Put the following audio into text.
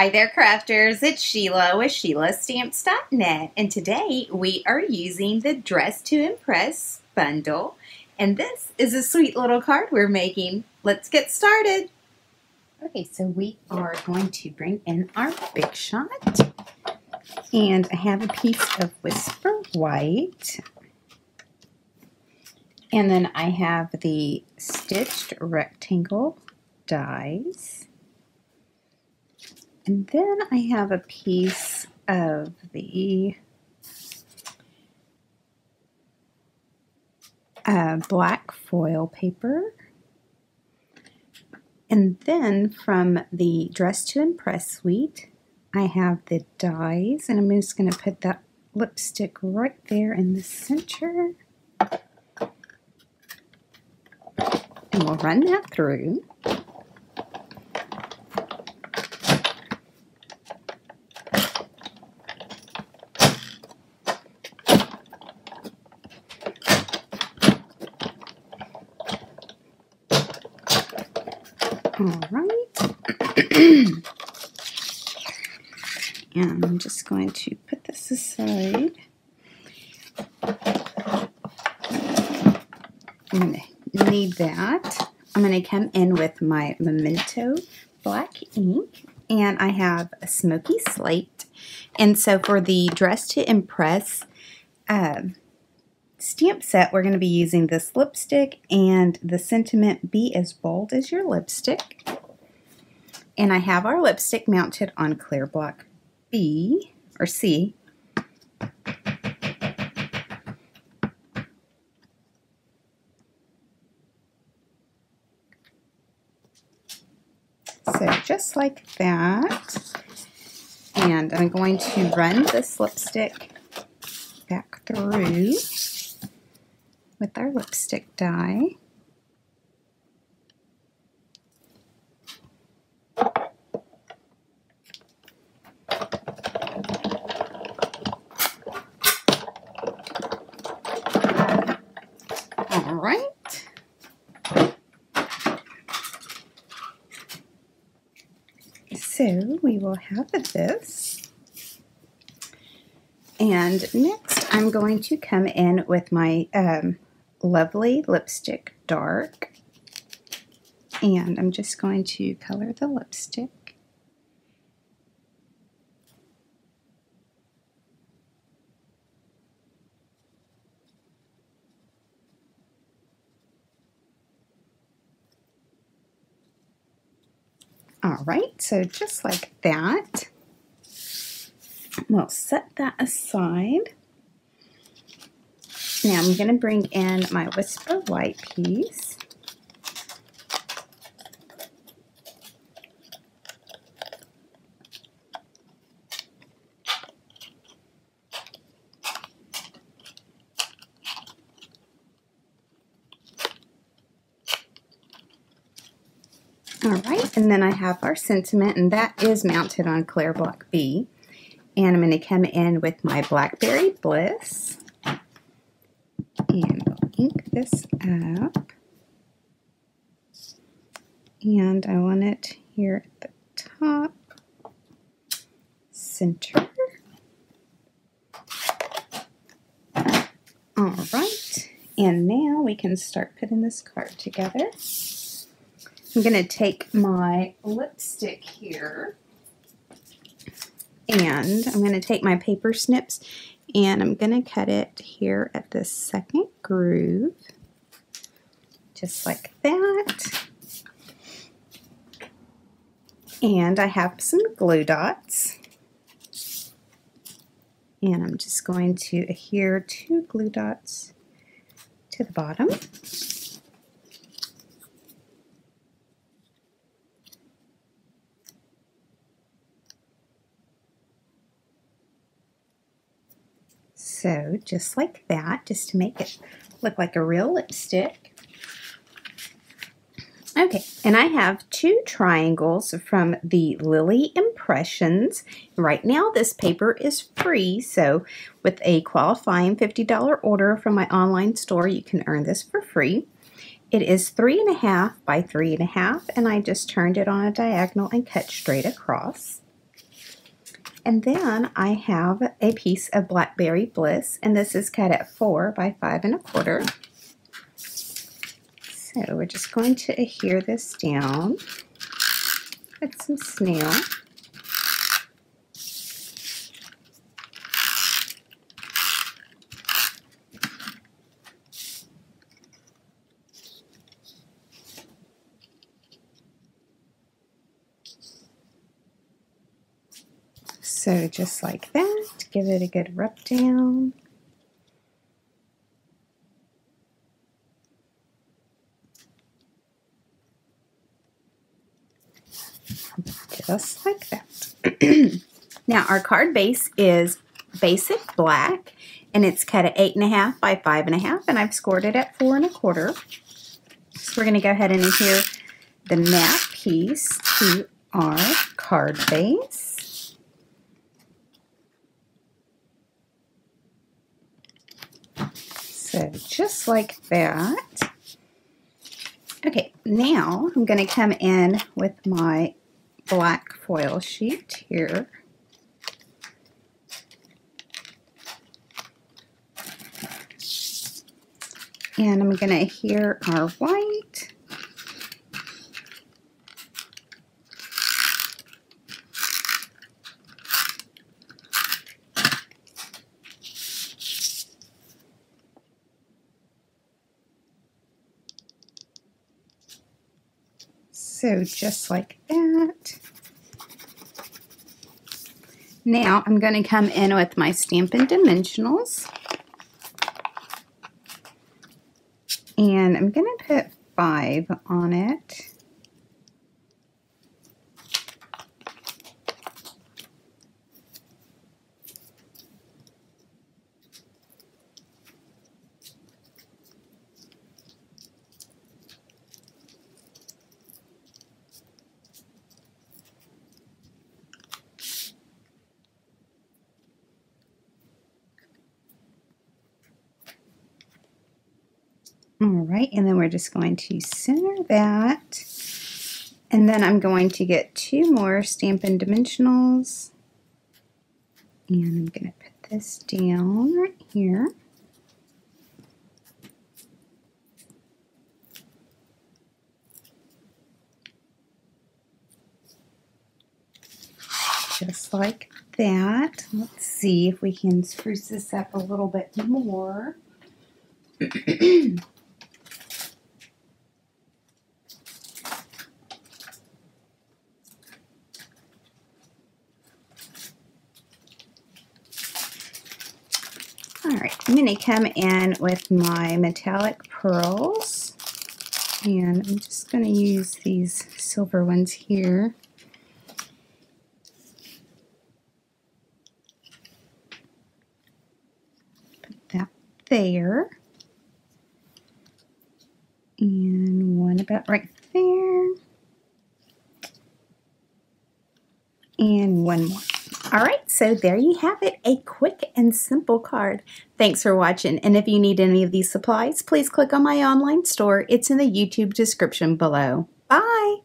Hi there, crafters. It's Sheila with SheilaStamps.net, and today we are using the Dress to Impress bundle, and this is a sweet little card we're making. Let's get started. Okay, so we are going to bring in our Big Shot, and I have a piece of Whisper White, and then I have the stitched rectangle dies. And then I have a piece of the black foil paper. And then from the Dress to Impress suite, I have the dies. And I'm just going to put that lipstick right there in the center. And we'll run that through. All right, and I'm just going to put this aside. I'm going to need that. I'm going to come in with my Memento black ink, and I have a smoky slate. And so for the Dress to Impress stamp set, we're going to be using this lipstick and the sentiment, be as bold as your lipstick. And I have our lipstick mounted on clear block B or C. So just like that. And I'm going to run this lipstick back through with our lipstick die. All right. So we will have this. And next I'm going to come in with my Lovely Lipstick Dark, and I'm just going to color the lipstick. All right, so just like that, we'll set that aside. Now I'm going to bring in my Whisper White piece. All right, and then I have our sentiment, and that is mounted on clear block B. And I'm going to come in with my Blackberry Bliss. And we'll ink this up. And I want it here at the top, center. All right, and now we can start putting this card together. I'm going to take my lipstick here, and I'm going to take my paper snips, and I'm going to cut it here at the second groove, just like that. And I have some glue dots, and I'm just going to adhere 2 glue dots to the bottom. So just like that, just to make it look like a real lipstick. Okay, and I have 2 triangles from the Lily Impressions. Right now this paper is free, so with a qualifying $50 order from my online store, you can earn this for free. It is 3.5 by 3.5, and I just turned it on a diagonal and cut straight across. And then I have a piece of Blackberry Bliss, and this is cut at 4 by 5 1/4. So we're just going to adhere this down with some snail. So just like that, give it a good rub down. Just like that. Now our card base is basic black, and it's cut at 8 1/2 by 5 1/2, and I've scored it at 4 1/4. So we're going to go ahead and adhere the matte piece to our card base. So just like that. Okay, now I'm going to come in with my black foil sheet here. And I'm going to adhere our white. So just like that. Now I'm going to come in with my Stampin' Dimensionals. And I'm going to put 5 on it. All right, and then we're just going to center that. And then I'm going to get 2 more Stampin' Dimensionals. And I'm going to put this down right here. Just like that. Let's see if we can spruce this up a little bit more. All right, I'm going to come in with my metallic pearls, and I'm just going to use these silver ones here. Put that there, and one about right there, and one more. All right, so there you have it, a quick and simple card. Thanks for watching, and if you need any of these supplies, please click on my online store. It's in the YouTube description below. Bye!